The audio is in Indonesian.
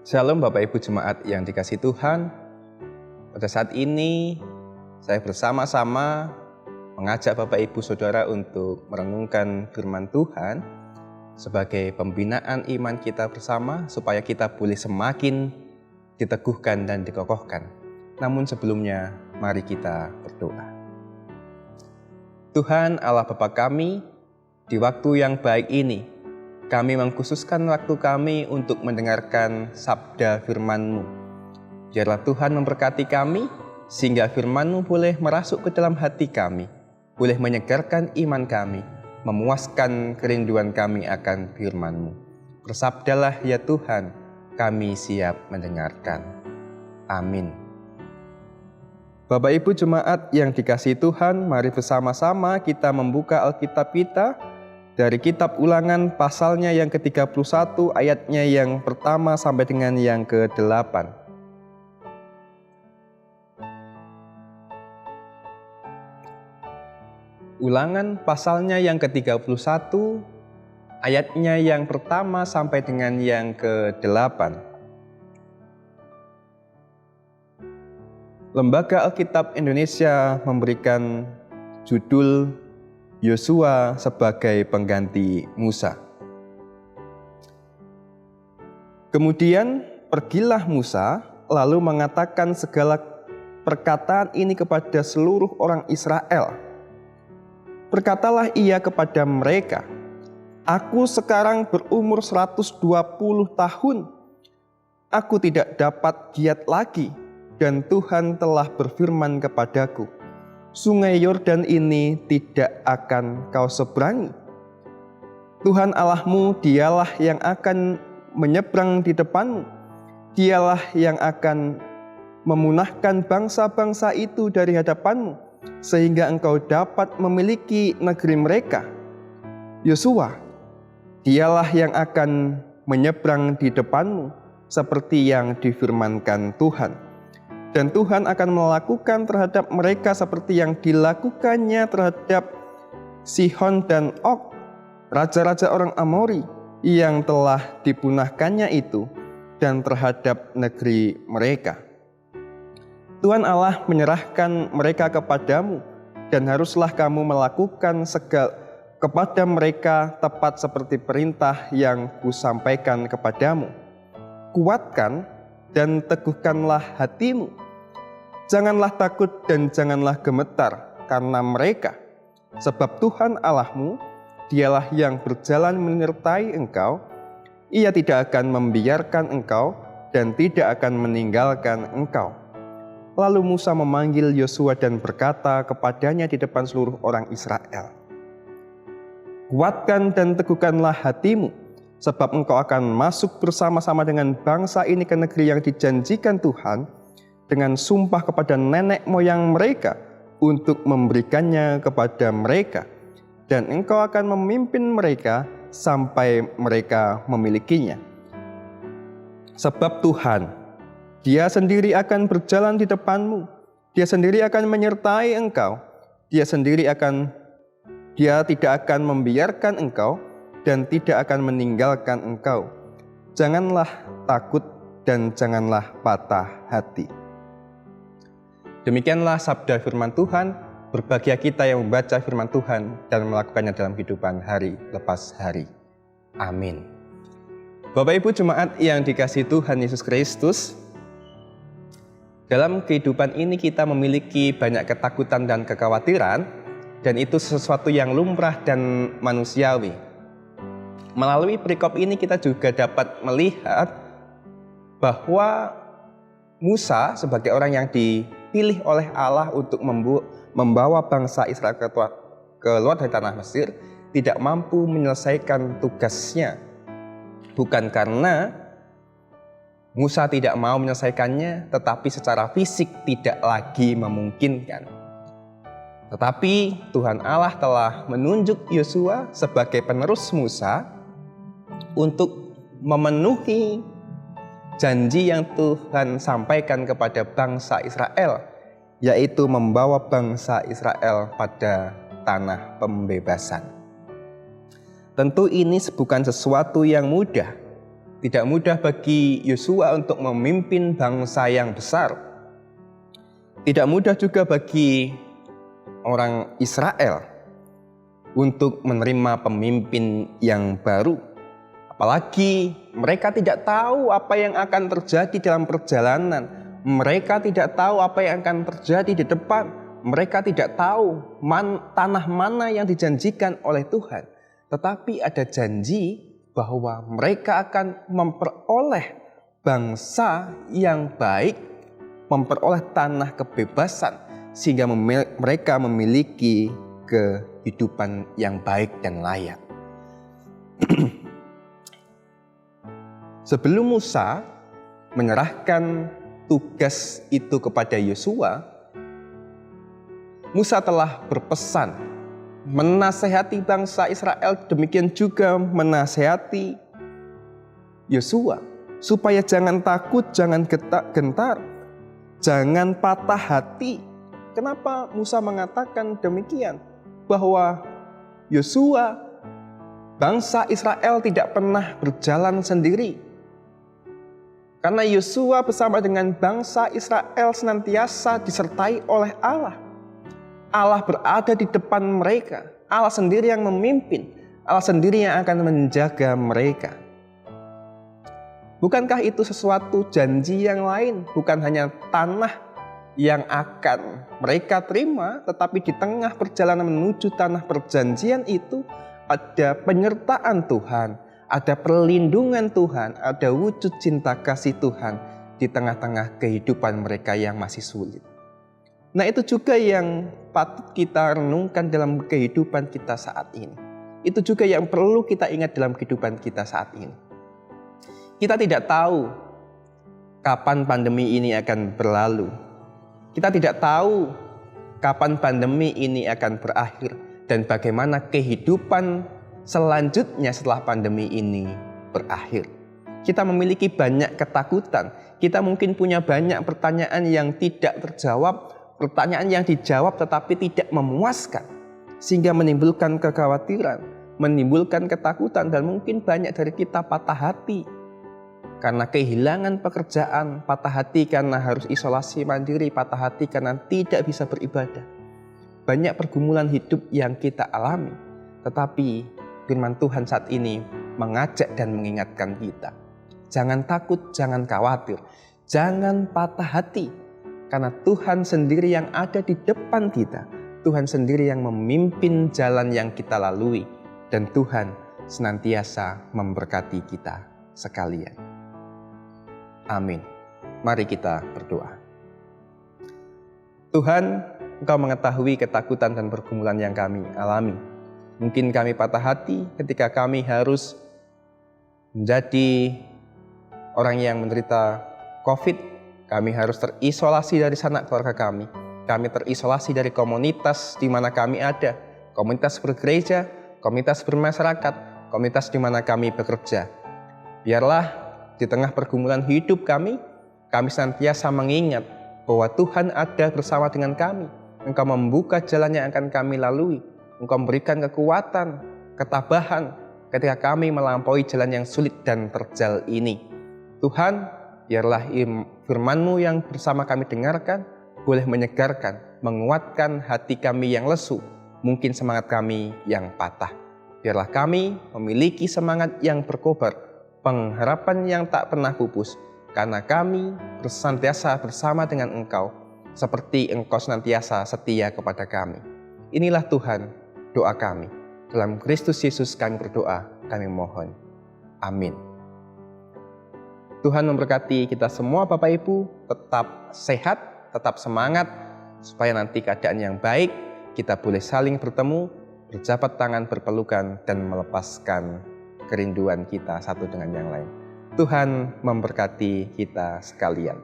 Shalom Bapak Ibu Jemaat yang dikasihi Tuhan. Pada saat ini saya bersama-sama mengajak Bapak Ibu Saudara untuk merenungkan firman Tuhan sebagai pembinaan iman kita bersama supaya kita boleh semakin diteguhkan dan dikokohkan. Namun sebelumnya mari kita berdoa. Tuhan Allah Bapa kami, di waktu yang baik ini kami mengkhususkan waktu kami untuk mendengarkan sabda firman-Mu. Biarlah Tuhan memberkati kami, sehingga firman-Mu boleh merasuk ke dalam hati kami, boleh menyegarkan iman kami, memuaskan kerinduan kami akan firman-Mu. Bersabdalah ya Tuhan, kami siap mendengarkan. Amin. Bapak Ibu Jemaat yang dikasihi Tuhan, mari bersama-sama kita membuka Alkitab kita dari kitab Ulangan pasalnya yang ke-31 ayatnya yang pertama sampai dengan yang ke-8. Ulangan pasalnya yang ke-31 ayatnya yang pertama sampai dengan yang ke-8. Lembaga Alkitab Indonesia memberikan judul Yosua sebagai pengganti Musa. Kemudian pergilah Musa lalu mengatakan segala perkataan ini kepada seluruh orang Israel. Berkatalah ia kepada mereka, "Aku sekarang berumur 120 tahun. Aku tidak dapat giat lagi, dan Tuhan telah berfirman kepadaku, Sungai Yordan ini tidak akan kau seberangi. Tuhan Allahmu dialah yang akan menyeberang di depanmu. Dialah yang akan memunahkan bangsa-bangsa itu dari hadapanmu, sehingga engkau dapat memiliki negeri mereka. Yosua, dialah yang akan menyeberang di depanmu, seperti yang difirmankan Tuhan. Dan Tuhan akan melakukan terhadap mereka seperti yang dilakukannya terhadap Sihon dan Og, raja-raja orang Amori yang telah dipunahkannya itu, dan terhadap negeri mereka. Tuhan Allah menyerahkan mereka kepadamu, dan haruslah kamu melakukan kepada mereka tepat seperti perintah yang kusampaikan kepadamu. Kuatkan dan teguhkanlah hatimu. Janganlah takut dan janganlah gemetar karena mereka, sebab Tuhan Allahmu, dialah yang berjalan menyertai engkau. Ia tidak akan membiarkan engkau dan tidak akan meninggalkan engkau. Lalu Musa memanggil Yosua dan berkata kepadanya di depan seluruh orang Israel, "Kuatkan dan teguhkanlah hatimu, sebab engkau akan masuk bersama-sama dengan bangsa ini ke negeri yang dijanjikan Tuhan dengan sumpah kepada nenek moyang mereka untuk memberikannya kepada mereka. Dan engkau akan memimpin mereka sampai mereka memilikinya. Sebab Tuhan, Dia sendiri akan berjalan di depanmu. Dia sendiri akan menyertai engkau. Dia tidak akan membiarkan engkau dan tidak akan meninggalkan engkau. Janganlah takut dan janganlah patah hati." Demikianlah sabda firman Tuhan. Berbahagia kita yang membaca firman Tuhan dan melakukannya dalam kehidupan hari lepas hari. Amin. Bapak Ibu Jemaat yang dikasihi Tuhan Yesus Kristus, dalam kehidupan ini kita memiliki banyak ketakutan dan kekhawatiran, dan itu sesuatu yang lumrah dan manusiawi. Melalui perikop ini kita juga dapat melihat bahwa Musa sebagai orang yang dipilih oleh Allah untuk membawa bangsa Israel keluar dari tanah Mesir tidak mampu menyelesaikan tugasnya. Bukan karena Musa tidak mau menyelesaikannya, tetapi secara fisik tidak lagi memungkinkan. Tetapi Tuhan Allah telah menunjuk Yosua sebagai penerus Musa untuk memenuhi janji yang Tuhan sampaikan kepada bangsa Israel, yaitu membawa bangsa Israel pada tanah pembebasan. Tentu ini bukan sesuatu yang mudah, Tidak mudah bagi Yosua untuk memimpin bangsa yang besar. Tidak mudah juga bagi orang Israel untuk menerima pemimpin yang baru. Apalagi mereka tidak tahu apa yang akan terjadi dalam perjalanan. Mereka tidak tahu apa yang akan terjadi di depan. Mereka tidak tahu tanah mana yang dijanjikan oleh Tuhan. Tetapi ada janji bahwa mereka akan memperoleh bangsa yang baik, memperoleh tanah kebebasan, sehingga mereka memiliki kehidupan yang baik dan layak. Sebelum Musa menyerahkan tugas itu kepada Yosua, Musa telah berpesan menasehati bangsa Israel, demikian juga menasehati Yosua, supaya jangan takut, jangan gentar, jangan patah hati. Kenapa Musa mengatakan demikian? Bahwa Yosua, bangsa Israel tidak pernah berjalan sendiri. Karena Yosua bersama dengan bangsa Israel senantiasa disertai oleh Allah. Allah berada di depan mereka. Allah sendiri yang memimpin. Allah sendiri yang akan menjaga mereka. Bukankah itu sesuatu janji yang lain? Bukan hanya tanah yang akan mereka terima, tetapi di tengah perjalanan menuju tanah perjanjian itu ada penyertaan Tuhan, ada perlindungan Tuhan, ada wujud cinta kasih Tuhan di tengah-tengah kehidupan mereka yang masih sulit. Nah, itu juga yang patut kita renungkan dalam kehidupan kita saat ini. Itu juga yang perlu kita ingat dalam kehidupan kita saat ini. Kita tidak tahu kapan pandemi ini akan berlalu. Kita tidak tahu kapan pandemi ini akan berakhir dan bagaimana kehidupan selanjutnya setelah pandemi ini berakhir. Kita memiliki banyak ketakutan. Kita mungkin punya banyak pertanyaan yang tidak terjawab, pertanyaan yang dijawab tetapi tidak memuaskan, sehingga menimbulkan kekhawatiran, menimbulkan ketakutan, dan mungkin banyak dari kita patah hati karena kehilangan pekerjaan, patah hati karena harus isolasi mandiri, patah hati karena tidak bisa beribadah. Banyak pergumulan hidup yang kita alami, tetapi firman Tuhan saat ini mengajak dan mengingatkan kita. Jangan takut, jangan khawatir, jangan patah hati. Karena Tuhan sendiri yang ada di depan kita. Tuhan sendiri yang memimpin jalan yang kita lalui. Dan Tuhan senantiasa memberkati kita sekalian. Amin. Mari kita berdoa. Tuhan, Engkau mengetahui ketakutan dan pergumulan yang kami alami. Mungkin kami patah hati ketika kami harus menjadi orang yang menderita COVID. Kami harus terisolasi dari sanak keluarga kami. Kami terisolasi dari komunitas di mana kami ada. Komunitas bergereja, komunitas bermasyarakat, komunitas di mana kami bekerja. Biarlah di tengah pergumulan hidup kami senantiasa mengingat bahwa Tuhan ada bersama dengan kami. Engkau membuka jalan yang akan kami lalui. Engkau memberikan kekuatan, ketabahan ketika kami melampaui jalan yang sulit dan terjal ini. Tuhan, biarlah firman-Mu yang bersama kami dengarkan boleh menyegarkan, menguatkan hati kami yang lesu, mungkin semangat kami yang patah. Biarlah kami memiliki semangat yang berkobar, pengharapan yang tak pernah pupus, karena kami senantiasa bersama dengan Engkau, seperti Engkau senantiasa setia kepada kami. Inilah Tuhan, doa kami. Dalam Kristus Yesus kami berdoa, kami mohon. Amin. Tuhan memberkati kita semua Bapak Ibu, tetap sehat, tetap semangat, supaya nanti keadaan yang baik, kita boleh saling bertemu, berjabat tangan, berpelukan, dan melepaskan kerinduan kita satu dengan yang lain. Tuhan memberkati kita sekalian.